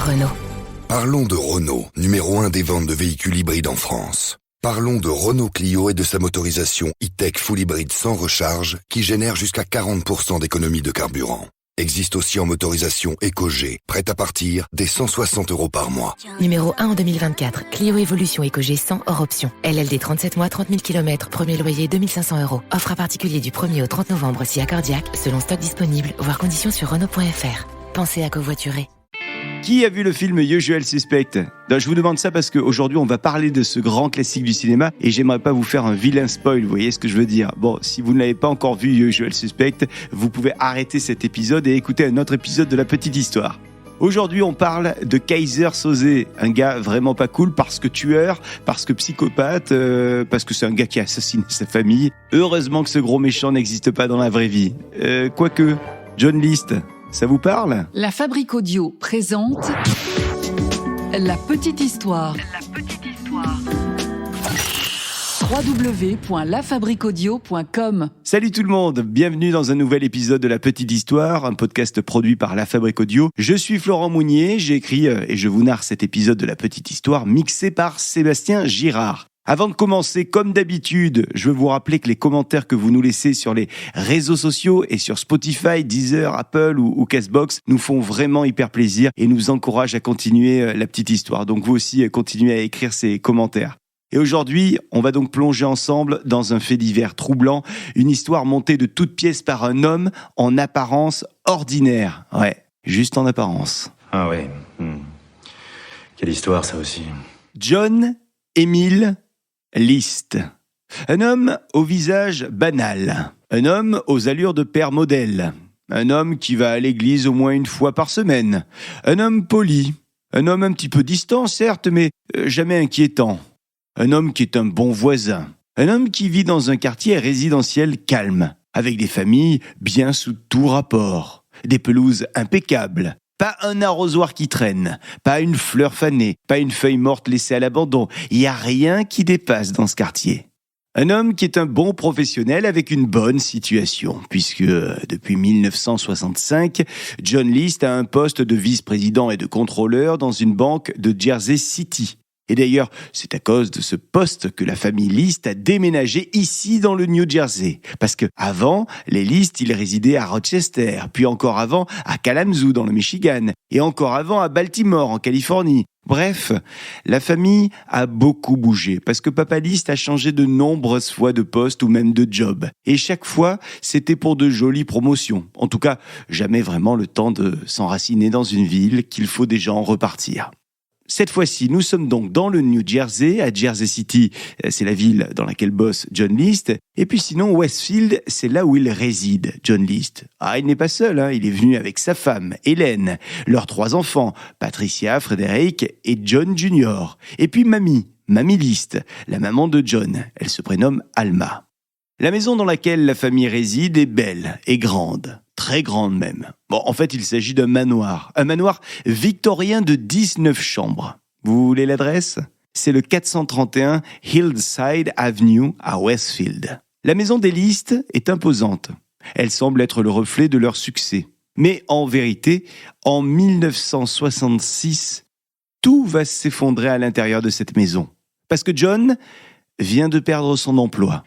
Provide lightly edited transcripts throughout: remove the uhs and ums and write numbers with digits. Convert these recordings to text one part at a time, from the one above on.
Renault. Parlons de Renault, numéro 1 des ventes de véhicules hybrides en France. Parlons de Renault Clio et de sa motorisation e-tech full hybride sans recharge qui génère jusqu'à 40% d'économie de carburant. Existe aussi en motorisation EcoG, prête à partir dès 160 € par mois. Numéro 1 en 2024, Clio Evolution EcoG 100 hors option. LLD 37 mois, 30 000 km, premier loyer 2 500 €. Offre à particulier du 1er au 30 novembre si accordiaque, selon stock disponible, voire conditions sur Renault.fr. Pensez à covoiturer. Qui a vu le film Usual Suspect ? Je vous demande ça parce qu'aujourd'hui on va parler de ce grand classique du cinéma et j'aimerais pas vous faire un vilain spoil, vous voyez ce que je veux dire. Bon, si vous ne l'avez pas encore vu Usual Suspect, vous pouvez arrêter cet épisode et écouter un autre épisode de La Petite Histoire. Aujourd'hui on parle de Keyser Söze, un gars vraiment pas cool parce que tueur, parce que psychopathe, parce que c'est un gars qui a assassiné sa famille. Heureusement que ce gros méchant n'existe pas dans la vraie vie. Quoique, John List, ça vous parle ? La Fabrique Audio présente La Petite Histoire. www.lafabriqueaudio.com. Salut tout le monde, bienvenue dans un nouvel épisode de La Petite Histoire, un podcast produit par La Fabrique Audio. Je suis Florent Mounier, j'ai écrit et je vous narre cet épisode de La Petite Histoire mixé par Sébastien Girard. Avant de commencer, comme d'habitude, je veux vous rappeler que les commentaires que vous nous laissez sur les réseaux sociaux et sur Spotify, Deezer, Apple ou Castbox nous font vraiment hyper plaisir et nous encouragent à continuer la petite histoire. Donc vous aussi, continuez à écrire ces commentaires. Et aujourd'hui, on va donc plonger ensemble dans un fait divers troublant, une histoire montée de toutes pièces par un homme en apparence ordinaire. Ouais, juste en apparence. Ah ouais. Quelle histoire ça aussi. John Emile List. Un homme au visage banal. Un homme aux allures de père modèle. Un homme qui va à l'église au moins une fois par semaine. Un homme poli. Un homme un petit peu distant, certes, mais jamais inquiétant. Un homme qui est un bon voisin. Un homme qui vit dans un quartier résidentiel calme, avec des familles bien sous tout rapport. Des pelouses impeccables. Pas un arrosoir qui traîne, pas une fleur fanée, pas une feuille morte laissée à l'abandon. Il n'y a rien qui dépasse dans ce quartier. Un homme qui est un bon professionnel avec une bonne situation, puisque depuis 1965, John List a un poste de vice-président et de contrôleur dans une banque de Jersey City. Et d'ailleurs, c'est à cause de ce poste que la famille List a déménagé ici dans le New Jersey. Parce que avant, les List, ils résidaient à Rochester, puis encore avant à Kalamazoo dans le Michigan, et encore avant à Baltimore en Californie. Bref, la famille a beaucoup bougé parce que Papa List a changé de nombreuses fois de poste ou même de job. Et chaque fois, c'était pour de jolies promotions. En tout cas, jamais vraiment le temps de s'enraciner dans une ville qu'il faut déjà en repartir. Cette fois-ci, nous sommes donc dans le New Jersey, à Jersey City, c'est la ville dans laquelle bosse John List. Et puis sinon, Westfield, c'est là où il réside, John List. Ah, il n'est pas seul, il est venu avec sa femme, Hélène, leurs 3 enfants, Patricia, Frédéric et John Jr. Et puis Mamie List, la maman de John, elle se prénomme Alma. La maison dans laquelle la famille réside est belle et grande. Très grande même. Bon, en fait, il s'agit d'un manoir victorien de 19 chambres. Vous voulez l'adresse ? C'est le 431 Hillside Avenue à Westfield. La maison des List est imposante. Elle semble être le reflet de leur succès. Mais en vérité, en 1966, tout va s'effondrer à l'intérieur de cette maison. Parce que John vient de perdre son emploi.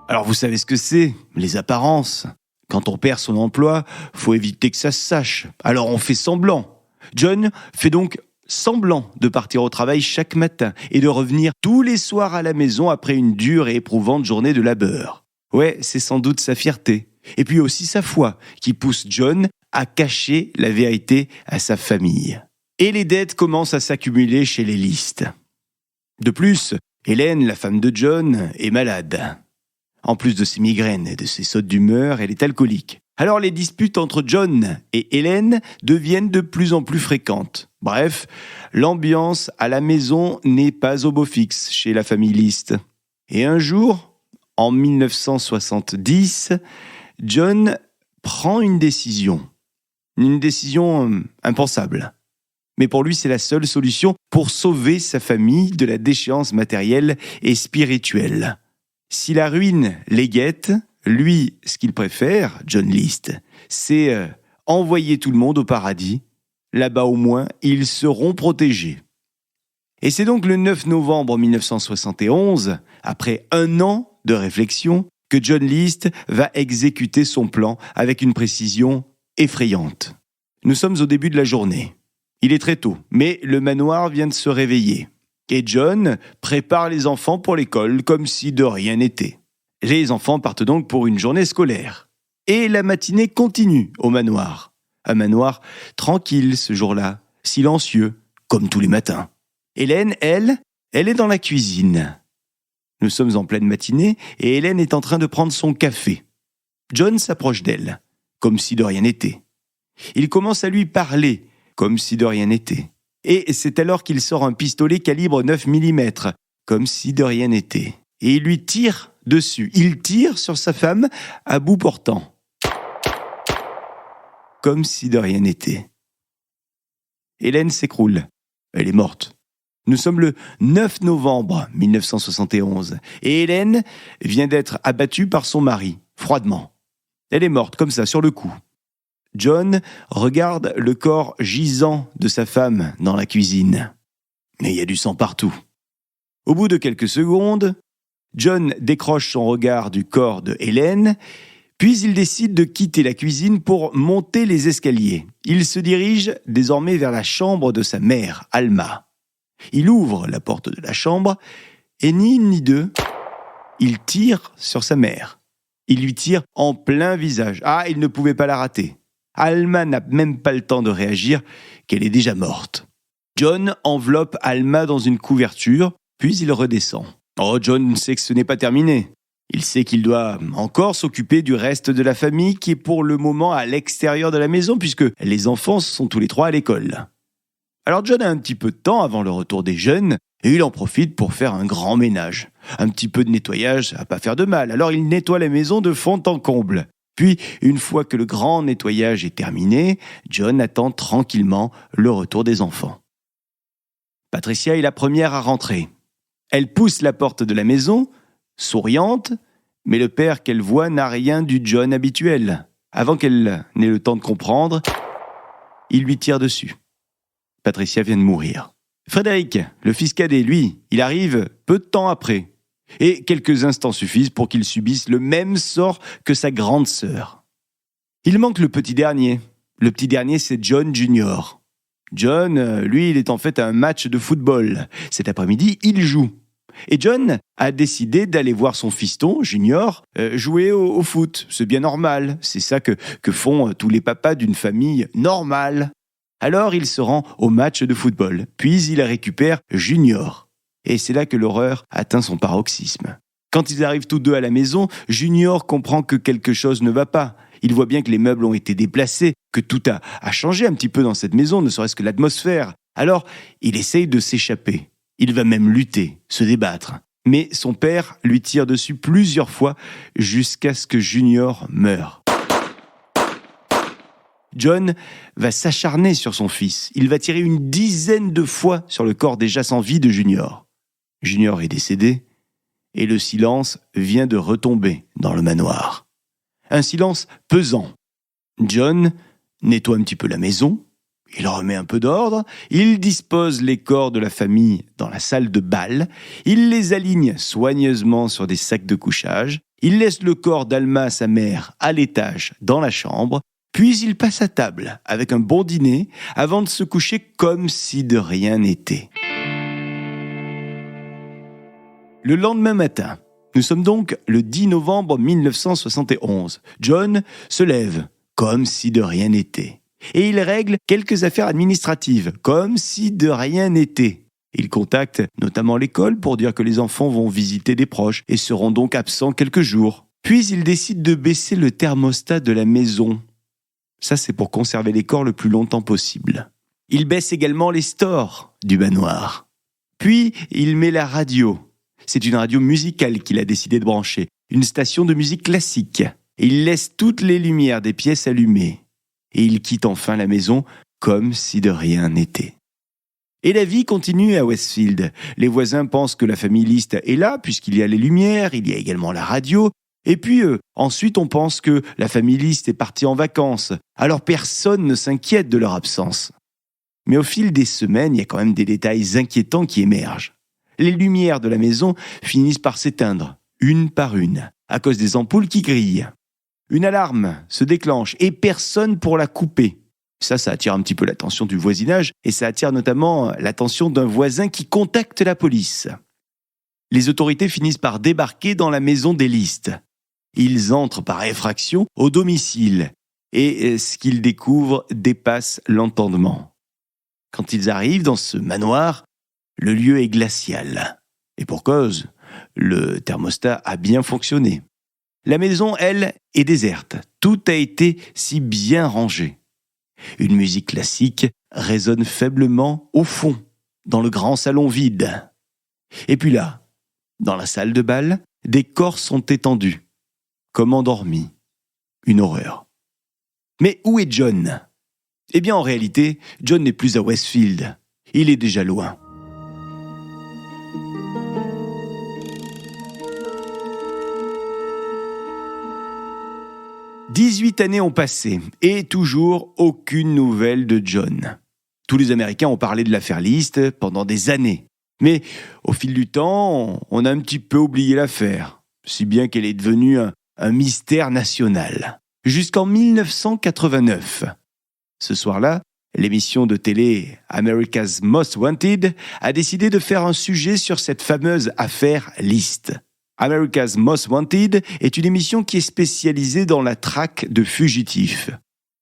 Alors vous savez ce que c'est, les apparences. Quand on perd son emploi, faut éviter que ça se sache. Alors on fait semblant. John fait donc semblant de partir au travail chaque matin et de revenir tous les soirs à la maison après une dure et éprouvante journée de labeur. Ouais, c'est sans doute sa fierté. Et puis aussi sa foi qui pousse John à cacher la vérité à sa famille. Et les dettes commencent à s'accumuler chez les List. De plus, Hélène, la femme de John, est malade. En plus de ses migraines et de ses sautes d'humeur, elle est alcoolique. Alors les disputes entre John et Hélène deviennent de plus en plus fréquentes. Bref, l'ambiance à la maison n'est pas au beau fixe chez la famille List. Et un jour, en 1970, John prend une décision. Une décision impensable. Mais pour lui, c'est la seule solution pour sauver sa famille de la déchéance matérielle et spirituelle. Si la ruine les guette, lui, ce qu'il préfère, John List, c'est envoyer tout le monde au paradis. Là-bas au moins, ils seront protégés. Et c'est donc le 9 novembre 1971, après 1 an de réflexion, que John List va exécuter son plan avec une précision effrayante. Nous sommes au début de la journée. Il est très tôt, mais le manoir vient de se réveiller. Et John prépare les enfants pour l'école comme si de rien n'était. Les enfants partent donc pour une journée scolaire. Et la matinée continue au manoir. Un manoir tranquille ce jour-là, silencieux, comme tous les matins. Hélène, elle est dans la cuisine. Nous sommes en pleine matinée et Hélène est en train de prendre son café. John s'approche d'elle, comme si de rien n'était. Il commence à lui parler, comme si de rien n'était. Et c'est alors qu'il sort un pistolet calibre 9 mm, comme si de rien n'était. Et il lui tire dessus. Il tire sur sa femme à bout portant, comme si de rien n'était. Hélène s'écroule. Elle est morte. Nous sommes le 9 novembre 1971 et Hélène vient d'être abattue par son mari, froidement. Elle est morte comme ça, sur le coup. John regarde le corps gisant de sa femme dans la cuisine. Mais il y a du sang partout. Au bout de quelques secondes, John décroche son regard du corps de Hélène, puis il décide de quitter la cuisine pour monter les escaliers. Il se dirige désormais vers la chambre de sa mère, Alma. Il ouvre la porte de la chambre et ni une ni deux, il tire sur sa mère. Il lui tire en plein visage. Ah, il ne pouvait pas la rater. Alma n'a même pas le temps de réagir qu'elle est déjà morte. John enveloppe Alma dans une couverture, puis il redescend. Oh, John sait que ce n'est pas terminé. Il sait qu'il doit encore s'occuper du reste de la famille qui est pour le moment à l'extérieur de la maison puisque les enfants sont tous les 3 à l'école. Alors John a un petit peu de temps avant le retour des jeunes et il en profite pour faire un grand ménage. Un petit peu de nettoyage, ça va pas faire de mal. Alors il nettoie la maison de fond en comble. Puis, une fois que le grand nettoyage est terminé, John attend tranquillement le retour des enfants. Patricia est la première à rentrer. Elle pousse la porte de la maison, souriante, mais le père qu'elle voit n'a rien du John habituel. Avant qu'elle n'ait le temps de comprendre, il lui tire dessus. Patricia vient de mourir. Frédéric, le fils cadet, lui, il arrive peu de temps après. Et quelques instants suffisent pour qu'il subisse le même sort que sa grande sœur. Il manque le petit dernier. Le petit dernier, c'est John Junior. John, lui, il est en fait à un match de football. Cet après-midi, il joue. Et John a décidé d'aller voir son fiston, Junior, jouer au foot. C'est bien normal. C'est ça que font tous les papas d'une famille normale. Alors il se rend au match de football, puis il récupère Junior. Et c'est là que l'horreur atteint son paroxysme. Quand ils arrivent tous deux à la maison, Junior comprend que quelque chose ne va pas. Il voit bien que les meubles ont été déplacés, que tout a changé un petit peu dans cette maison, ne serait-ce que l'atmosphère. Alors, il essaye de s'échapper. Il va même lutter, se débattre. Mais son père lui tire dessus plusieurs fois jusqu'à ce que Junior meure. John va s'acharner sur son fils. Il va tirer une dizaine de fois sur le corps déjà sans vie de Junior. Junior est décédé et le silence vient de retomber dans le manoir. Un silence pesant. John nettoie un petit peu la maison, il remet un peu d'ordre, il dispose les corps de la famille dans la salle de bal, il les aligne soigneusement sur des sacs de couchage, il laisse le corps d'Alma, sa mère, à l'étage dans la chambre, puis il passe à table avec un bon dîner avant de se coucher comme si de rien n'était. Le lendemain matin, nous sommes donc le 10 novembre 1971. John se lève comme si de rien n'était. Et il règle quelques affaires administratives comme si de rien n'était. Il contacte notamment l'école pour dire que les enfants vont visiter des proches et seront donc absents quelques jours. Puis il décide de baisser le thermostat de la maison. Ça, c'est pour conserver les corps le plus longtemps possible. Il baisse également les stores du manoir. Puis, il met la radio. C'est une radio musicale qu'il a décidé de brancher, une station de musique classique. Il laisse toutes les lumières des pièces allumées. Et il quitte enfin la maison comme si de rien n'était. Et la vie continue à Westfield. Les voisins pensent que la famille List est là, puisqu'il y a les lumières, il y a également la radio. Et puis, ensuite, on pense que la famille List est partie en vacances, alors personne ne s'inquiète de leur absence. Mais au fil des semaines, il y a quand même des détails inquiétants qui émergent. Les lumières de la maison finissent par s'éteindre, une par une, à cause des ampoules qui grillent. Une alarme se déclenche et personne pour la couper. Ça attire un petit peu l'attention du voisinage et ça attire notamment l'attention d'un voisin qui contacte la police. Les autorités finissent par débarquer dans la maison des List. Ils entrent par effraction au domicile et ce qu'ils découvrent dépasse l'entendement. Quand ils arrivent dans ce manoir, le lieu est glacial. Et pour cause, le thermostat a bien fonctionné. La maison, elle, est déserte. Tout a été si bien rangé. Une musique classique résonne faiblement au fond, dans le grand salon vide. Et puis là, dans la salle de bal, des corps sont étendus, comme endormis. Une horreur. Mais où est John ? Eh bien, en réalité, John n'est plus à Westfield. Il est déjà loin. « 18 années ont passé et toujours aucune nouvelle de John. Tous les Américains ont parlé de l'affaire List pendant des années. Mais au fil du temps, on a un petit peu oublié l'affaire, si bien qu'elle est devenue un mystère national. Jusqu'en 1989. Ce soir-là, l'émission de télé America's Most Wanted a décidé de faire un sujet sur cette fameuse affaire List. America's Most Wanted est une émission qui est spécialisée dans la traque de fugitifs.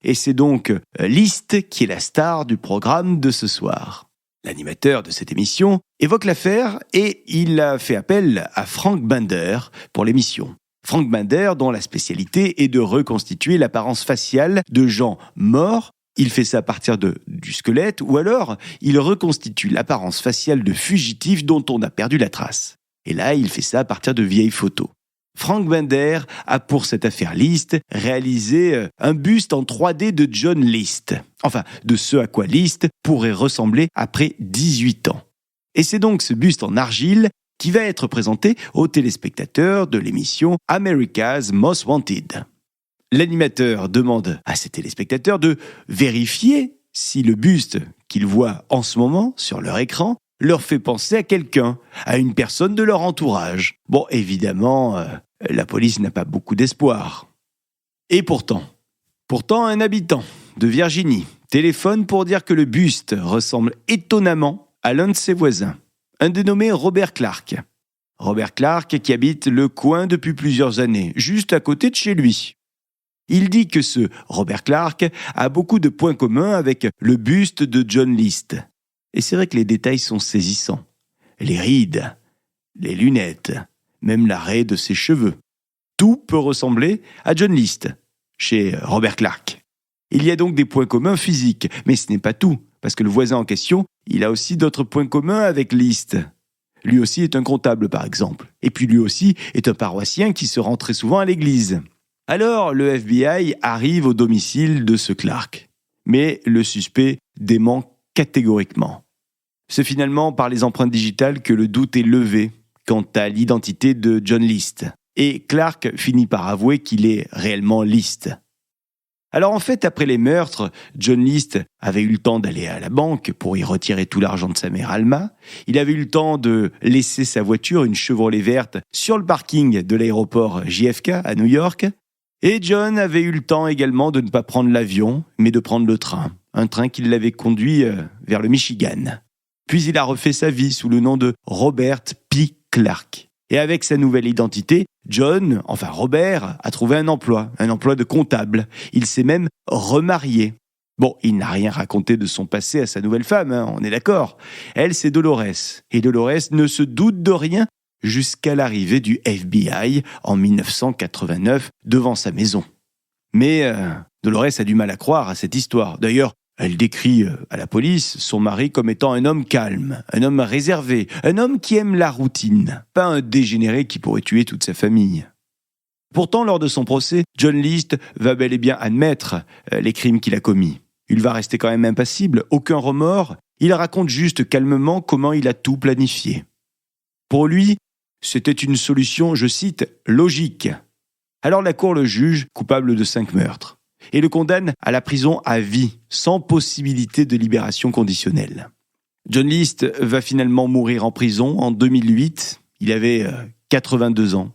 Et c'est donc List qui est la star du programme de ce soir. L'animateur de cette émission évoque l'affaire et il a fait appel à Frank Bender pour l'émission. Frank Bender, dont la spécialité est de reconstituer l'apparence faciale de gens morts. Il fait ça à partir du squelette ou alors il reconstitue l'apparence faciale de fugitifs dont on a perdu la trace. Et là, il fait ça à partir de vieilles photos. Frank Bender a pour cette affaire List réalisé un buste en 3D de John List. Enfin, de ce à quoi List pourrait ressembler après 18 ans. Et c'est donc ce buste en argile qui va être présenté aux téléspectateurs de l'émission America's Most Wanted. L'animateur demande à ses téléspectateurs de vérifier si le buste qu'ils voient en ce moment sur leur écran leur fait penser à quelqu'un, à une personne de leur entourage. Bon, évidemment, la police n'a pas beaucoup d'espoir. Et pourtant, un habitant de Virginie téléphone pour dire que le buste ressemble étonnamment à l'un de ses voisins, un dénommé Robert Clark. Robert Clark qui habite le coin depuis plusieurs années, juste à côté de chez lui. Il dit que ce Robert Clark a beaucoup de points communs avec le buste de John List. Et c'est vrai que les détails sont saisissants. Les rides, les lunettes, même l'arrêt de ses cheveux. Tout peut ressembler à John List, chez Robert Clark. Il y a donc des points communs physiques, mais ce n'est pas tout, parce que le voisin en question, il a aussi d'autres points communs avec List. Lui aussi est un comptable, par exemple. Et puis lui aussi est un paroissien qui se rend très souvent à l'église. Alors, le FBI arrive au domicile de ce Clark. Mais le suspect dément catégoriquement. C'est finalement par les empreintes digitales que le doute est levé quant à l'identité de John List. Et Clark finit par avouer qu'il est réellement List. Alors en fait, après les meurtres, John List avait eu le temps d'aller à la banque pour y retirer tout l'argent de sa mère Alma. Il avait eu le temps de laisser sa voiture, une Chevrolet verte, sur le parking de l'aéroport JFK à New York. Et John avait eu le temps également de ne pas prendre l'avion, mais de prendre le train. Un train qui l'avait conduit vers le Michigan. Puis il a refait sa vie sous le nom de Robert P. Clark. Et avec sa nouvelle identité, Robert, a trouvé un emploi de comptable. Il s'est même remarié. Bon, il n'a rien raconté de son passé à sa nouvelle femme, on est d'accord. Elle, c'est Dolores. Et Dolores ne se doute de rien jusqu'à l'arrivée du FBI en 1989 devant sa maison. Mais Dolores a du mal à croire à cette histoire. D'ailleurs, elle décrit à la police son mari comme étant un homme calme, un homme réservé, un homme qui aime la routine, pas un dégénéré qui pourrait tuer toute sa famille. Pourtant, lors de son procès, John List va bel et bien admettre les crimes qu'il a commis. Il va rester quand même impassible, aucun remords, il raconte juste calmement comment il a tout planifié. Pour lui, c'était une solution, je cite, logique. Alors la cour le juge coupable de 5 meurtres et le condamne à la prison à vie, sans possibilité de libération conditionnelle. John List va finalement mourir en prison en 2008. Il avait 82 ans.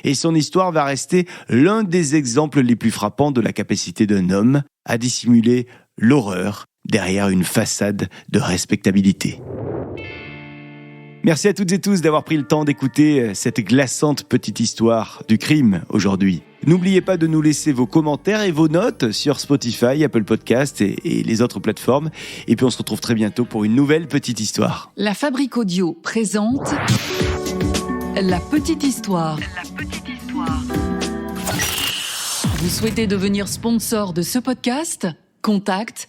Et son histoire va rester l'un des exemples les plus frappants de la capacité d'un homme à dissimuler l'horreur derrière une façade de respectabilité. Merci à toutes et tous d'avoir pris le temps d'écouter cette glaçante petite histoire du crime aujourd'hui. N'oubliez pas de nous laisser vos commentaires et vos notes sur Spotify, Apple Podcasts et les autres plateformes. Et puis on se retrouve très bientôt pour une nouvelle petite histoire. La Fabrique Audio présente La petite histoire. Vous souhaitez devenir sponsor de ce podcast ? Contact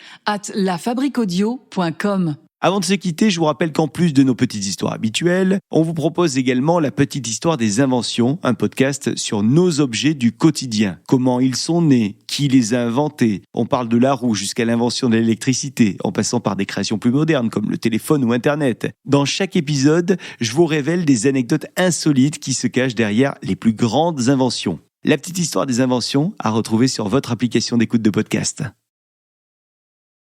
@lafabriqueaudio.com. Avant de se quitter, je vous rappelle qu'en plus de nos petites histoires habituelles, on vous propose également la petite histoire des inventions, un podcast sur nos objets du quotidien. Comment ils sont nés, qui les a inventés. On parle de la roue jusqu'à l'invention de l'électricité, en passant par des créations plus modernes comme le téléphone ou Internet. Dans chaque épisode, je vous révèle des anecdotes insolites qui se cachent derrière les plus grandes inventions. La petite histoire des inventions à retrouver sur votre application d'écoute de podcast.